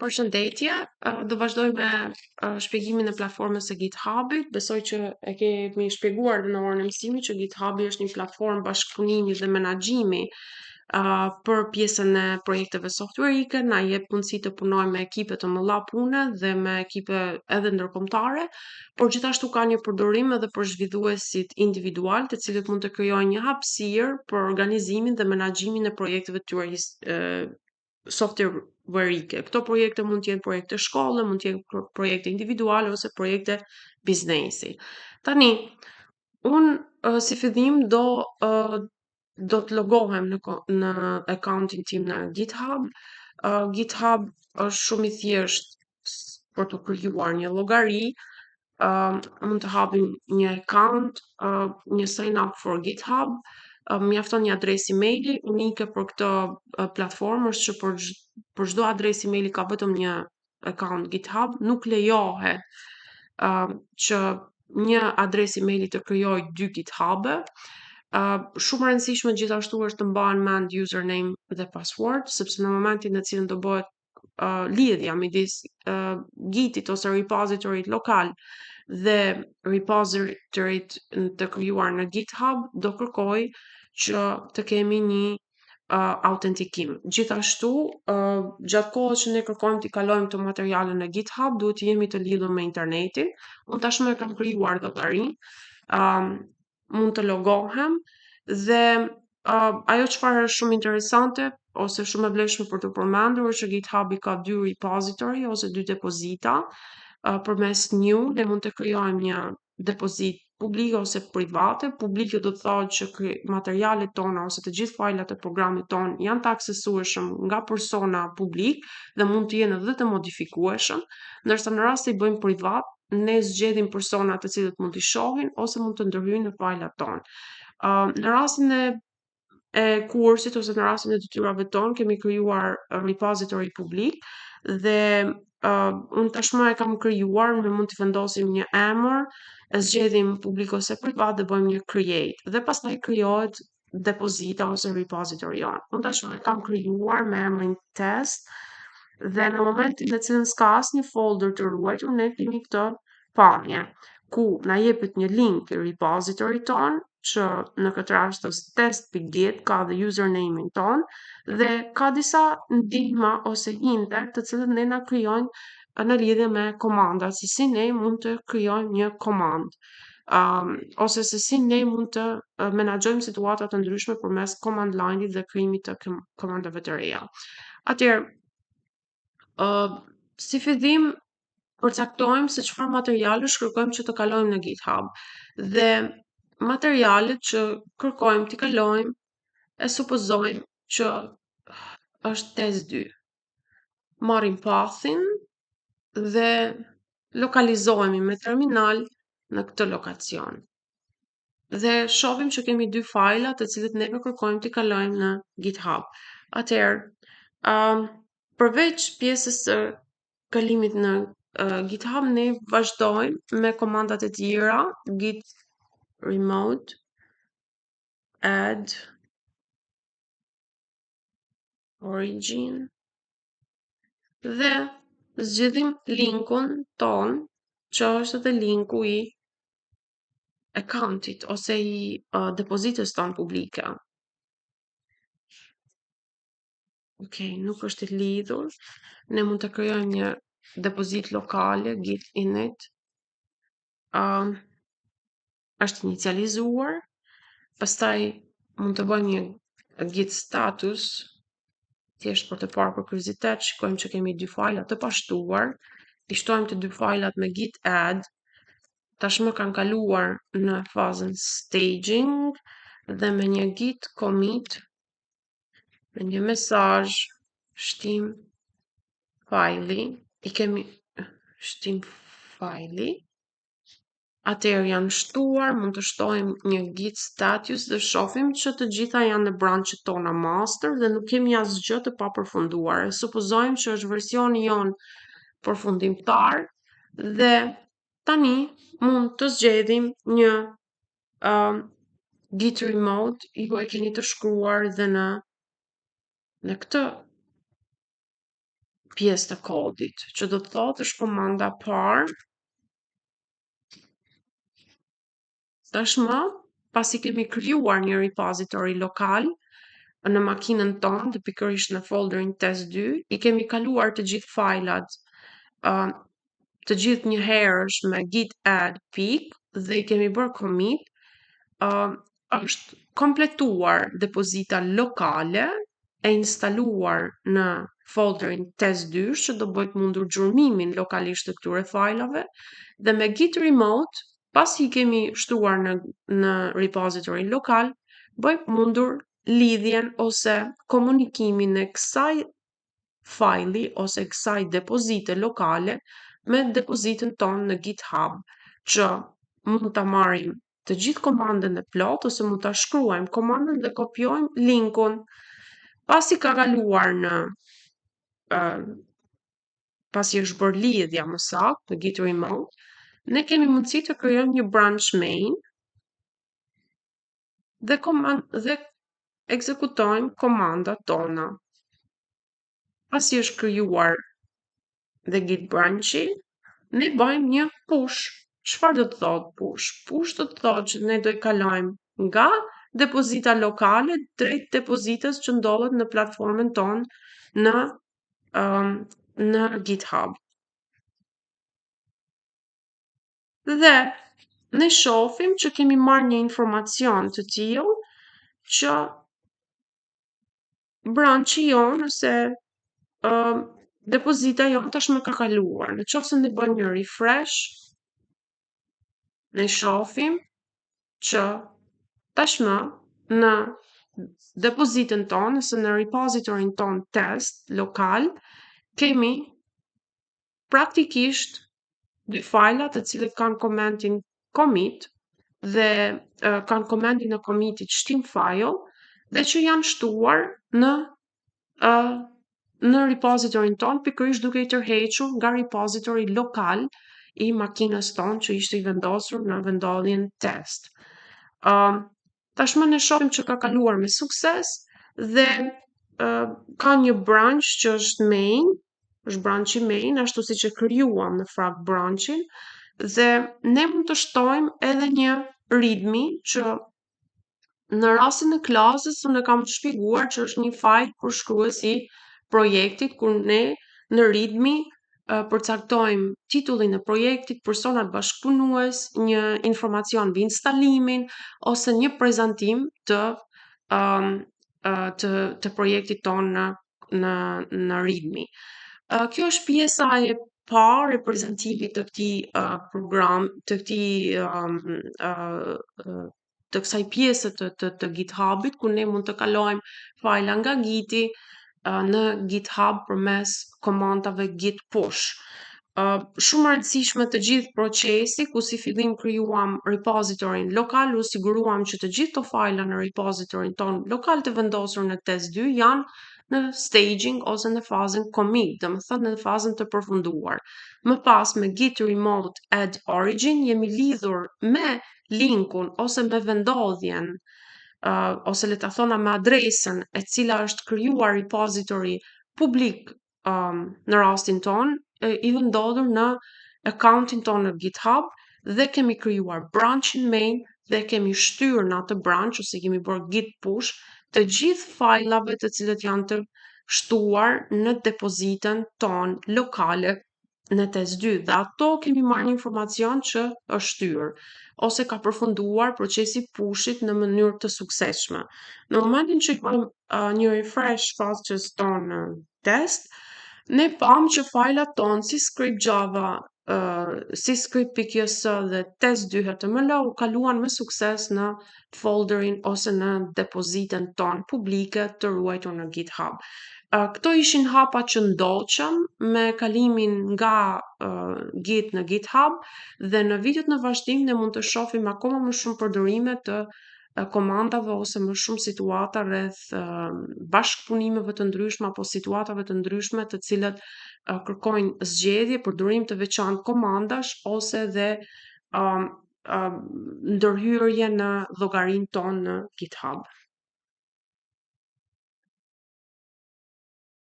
Përshëndetje, do vazhdoj me shpjegimin e platformës së GitHubit. Besoj që e kemi shpjeguar edhe në orën e mësimit që GitHubi është një platformë bashkëpunimi dhe menaxhimi për pjesën e projekteve softwareike, na jep mundësi të punojmë me ekipe të mëdha pune dhe me ekipe edhe ndërkombëtare, por gjithashtu ka një përdorim edhe për zhvilluesit individual, të cilët mund të krijojnë një hapësirë për organizimin dhe menaxhimin e projekteve të tyre softwareike. Këto projekte mund të jenë projekte shkolle, mund të jenë projekte individuale ose projekte biznesi. Tani, unë si fillim do të logohem në accountin tim në GitHub. GitHub është shumë i thjeshtë për të krijuar një llogari. Mund të hapim një account, një sign up for GitHub. Mjafton një adresë emaili unike për këtë platformë, është që për çdo adresë emaili ka vetëm një account GitHub, nuk lejohet që një adresë emaili të krijojë dy GitHub-e. Shumë e rëndësishme gjithashtu është të mbahen mend username dhe password, sepse në momentin në cilin do bëhet lidhja midis Gitit ose repositorit lokal dhe repositorit të krijuar në GitHub, do kërkoj që të kemi një autentikim. Gjithashtu, gjatë kohës që ne kërkojmë t'i kalojmë të materiale në GitHub, duhet të jemi të lidhur me internetin. Unë tashmë e kam krijuar llogarinë, mund të logohem dhe ajo çfarë është shumë interesante ose shumë e vlefshme për të përmendur është që GitHubi ka dy repository ose dy depozita. Përmes një ne mund të krijojmë një depozit publike ose private. Publike do të thotë që materialet tona ose të gjithë fajlat e programit ton janë të aksesueshëm nga persona publik dhe mund të jenë edhe të modifikueshëm, ndërsa në rast se i bëjmë privat, ne zgjedhim persona të cilët mund t'i shohin ose mund të ndërhyjnë në fajlat ton. Në rastin e kursit ose në rastin e detyrave tonë kemi krijuar repository publik dhe unë tashmë e kam krijuar, ne mund të vendosim një emër, e zgjedhim publik ose privat dhe bëjmë një create dhe pastaj krijohet depozita ose repository on. Unë tashmë e kam krijuar me emrin test dhe në momentin në cilin s'ka asnjë folder të ruajtur, ne kemi këtë pamje ku na jepet një link i repository ton, që në këtë rast është test.git, ka dhe username-in ton dhe ka disa ndihma ose hinte të cilët ne na krijojnë në lidhje me komandat, se si ne mund të krijojmë një komand. Ose se si ne mund të menaxhojmë situata të ndryshme përmes command line-it dhe krijimit të komandave të reja. Atëherë, si fillim përcaktojmë se çfarë materialesh kërkojmë që të kalojmë në GitHub dhe materialet që kërkojmë t'i kalojmë e supozojmë që është test 2. Marrim pathin dhe lokalizohemi me terminal në këtë lokacion. Dhe shohim që kemi dy fajla të cilët ne kërkojmë t'i kalojmë në GitHub. Atëherë, përveç pjesës së kalimit në GitHub, ne vazhdojmë me komandat e tjera, git remote, add, origin, dhe zgjedhim linkun ton, që është edhe linku i accountit ose i depozitës ton publike. Okej, nuk është i lidhur. Ne mund të krijojmë një depozit lokale, git init. Është inicializuar. Pastaj mund të bëjmë një git status, thjesht për të parë për kuriozitet, shikojmë që kemi dy fajla të pashtuar, i shtojmë të dy fajlat me git add, tashmë kanë kaluar në fazën staging dhe me një git commit, me një mesazh shtim fajli, i kemi shtim fajli. Atëherë janë shtuar, mund të shtojmë një git status dhe shohim që të gjitha janë në branqet tona master dhe nuk kemi asgjë të papërfunduar. Supozojmë që është versioni jon përfundimtar dhe tani mund të zgjedhim një git remote, ju e keni të shkruar dhe në këtë pjesë të kodit, që do të thotë është komanda parë. Tashmë, pasi kemi krijuar një repository lokal në makinën tonë, dhe pikërisht në folderin test 2, i kemi kaluar të gjithë fajlat, të gjithë një herësh me git add pik dhe i kemi bërë commit, është kompletuar depozita lokale e instaluar në folderin test 2 që do bëjt mundur gjurmimin lokalisht të këtyre fajlave dhe me git remote, pasi i kemi shtruar në repository lokal, bëjt mundur lidhjen ose komunikimin e kësaj fajli ose kësaj depozite lokale me depozitën tonë në GitHub, që mund ta marrim të gjithë komandën e plot ose mund ta shkruajmë komandën dhe kopjojmë linkun. Pasi ka kaluar pasi është bërë lidhja më saktë në Git Remote, ne kemi mundësi të krijojmë një branch main dhe ekzekutojmë komandat tona. Pasi është krijuar dhe git branchi, ne bëjmë një push. Çfarë do të thotë push? Push do të thotë që ne do i kalojmë nga depozita lokale drejt depozitës që ndodhet në platformën tonë në GitHub. Dhe ne shohim që kemi marrë një informacion të tillë që branchi jon ose depozita jonë tashmë ka kaluar. Në qoftë se ne bëjmë një refresh, ne shohim që tashmë në depozitën tonë ose në repositorin tonë test lokal kemi praktikisht dy fajla të cilët kanë komentin commit dhe kanë komentin e commitit shtim file dhe që janë shtuar në repositorin tonë, pikërisht duke i tërhequr nga repository lokal i makinës tonë që ishte i vendosur në vendodhjen test. Tashmë ne shohim që ka kaluar me sukses dhe ka një branch që është main, është branchi main, ashtu siç e krijuam në frak branchin, dhe ne mund të shtojmë edhe një readme që në rastin e klasës unë kam shpjeguar që është një fajl përshkrues i projektit, kur ne në readme përcaktojmë titullin e projektit, personat bashkëpunues, një informacion mbi instalimin ose një prezantim të projektit tonë në readme. Kjo është pjesa e parë e prezantimit të këtij program, të kësaj pjese të GitHubit, ku ne mund të kalojmë fajla nga Giti në GitHub përmes komandave git push. Shumë e rëndësishme të gjithë procesi, ku si fillim krijuam repositorin lokal, u siguruam që të gjithë të fajla në repositorin ton lokal të vendosur në test 2 janë në staging ose në fazën commit, domethënë në fazën të përfunduar. Më pas me git remote add origin jemi lidhur me linkun ose me vendodhjen ose le ta thona me adresën e cila është krijuar repository publik në rastin ton, i vendodhur në accountin ton në GitHub dhe kemi krijuar branchin main dhe kemi shtyrë në atë branch ose kemi bërë git push të gjithë fajlave të cilët janë të shtuar në depozitën ton lokale në test 2 dhe ato kemi marrë informacion që është shtyrë ose ka përfunduar procesi pushit në mënyrë të suksesshme. Në momentin që bëjmë një refresh faqes tonë test, ne pam që fajlat tonë si script Java, si script.ks dhe test2.html u kaluan me sukses në folderin ose në depozitën tonë publike të ruajtur në GitHub. Këto ishin hapat që ndoqëm me kalimin nga Git në GitHub dhe në videot në vazhdim ne mund të shohim akoma më shumë përdorime të komandave ose më shumë situata rreth bashkëpunimeve të ndryshme apo situatave të ndryshme të cilët kërkojnë zgjedhje, përdorim të veçantë komandash ose dhe ndërhyrje në llogarinë tonë në GitHub.